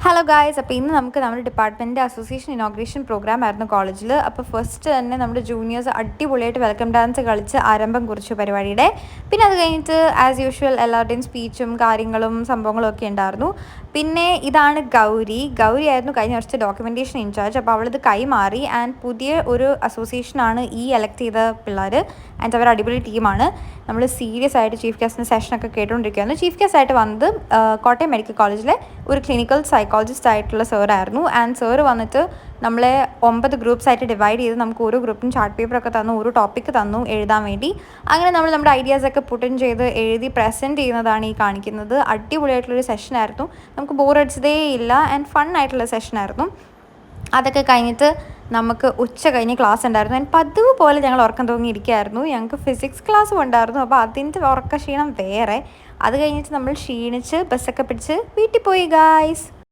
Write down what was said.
Hello guys, അപ്പോൾ ഇന്ന് നമുക്ക് നമ്മുടെ ഡിപ്പാർട്ട്മെൻറ്റ് അസോസിയേഷൻ ഇനോഗ്രേഷൻ പ്രോഗ്രാം ആയിരുന്നു കോളേജിൽ. അപ്പോൾ ഫസ്റ്റ് തന്നെ നമ്മുടെ ജൂനിയേഴ്സ് അടിപൊളിയായിട്ട് വെൽക്കം ഡാൻസ് കളിച്ച് ആരംഭം കുറിച്ചു പരിപാടിയുടെ. പിന്നെ അത് കഴിഞ്ഞിട്ട് ആസ് യൂഷ്വൽ എല്ലാവരുടെയും സ്പീച്ചും കാര്യങ്ങളും സംഭവങ്ങളും ഒക്കെ ഉണ്ടായിരുന്നു. പിന്നെ ഇതാണ് ഗൗരി ആയിരുന്നു കഴിഞ്ഞ വർഷത്തെ ഡോക്യുമെൻറ്റേഷൻ ഇൻചാർജ്. അപ്പോൾ അവളിത് കൈമാറി. ആൻഡ് പുതിയ ഒരു അസോസിയേഷനാണ് ഈ എലക്ട് ചെയ്ത പിള്ളേർ. ആൻഡ് അവർ അടിപൊളി ടീമാണ്. നമ്മൾ സീരിയസ് ആയിട്ട് ചീഫ് ഗസ്റ്റിൻ്റെ സെഷനൊക്കെ കേട്ടുകൊണ്ടിരിക്കുകയായിരുന്നു. ചീഫ് ഗസ്റ്റ് ആയിട്ട് വന്നത് കോട്ടയം മെഡിക്കൽ കോളേജിലെ ഒരു ക്ലിനിക്കൽ സൈക്കോളജിസ്റ്റ് ആയിട്ടുള്ള സാറായിരുന്നു. ആൻഡ് സാറ് വന്നിട്ട് നമ്മളെ 9 ഗ്രൂപ്പ്സായിട്ട് ഡിവൈഡ് ചെയ്ത് നമുക്ക് ഓരോ ഗ്രൂപ്പിനും ചാർട്ട് പേപ്പറൊക്കെ തന്നു, ഓരോ ടോപ്പിക്ക് തന്നു എഴുതാൻ വേണ്ടി. അങ്ങനെ നമ്മൾ നമ്മുടെ ഐഡിയാസൊക്കെ പുട്ട് ഇൻ ചെയ്ത് എഴുതി പ്രസൻറ്റ് ചെയ്യുന്നതാണ് ഈ കാണിക്കുന്നത്. അടിപൊളിയായിട്ടുള്ളൊരു സെഷനായിരുന്നു. നമുക്ക് ബോറടിച്ചതേ ഇല്ല. ആൻഡ് ഫൺ ആയിട്ടുള്ള സെഷനായിരുന്നു. അതൊക്കെ കഴിഞ്ഞിട്ട് നമുക്ക് ഉച്ച കഴിഞ്ഞ് ക്ലാസ് ഉണ്ടായിരുന്നു. ആൻഡ് പതിവ് പോലെ ഞങ്ങൾ ഉറക്കം തൂങ്ങിയിരിക്കുകയായിരുന്നു. ഞങ്ങൾക്ക് ഫിസിക്സ് ക്ലാസ്സും ഉണ്ടായിരുന്നു. അപ്പോൾ അതിൻ്റെ ഉറക്ക ക്ഷീണം വേറെ. അത് കഴിഞ്ഞിട്ട് നമ്മൾ ക്ഷീണിച്ച് ബസ്സൊക്കെ പിടിച്ച് വീട്ടിൽ പോയി ഗായ്സ്.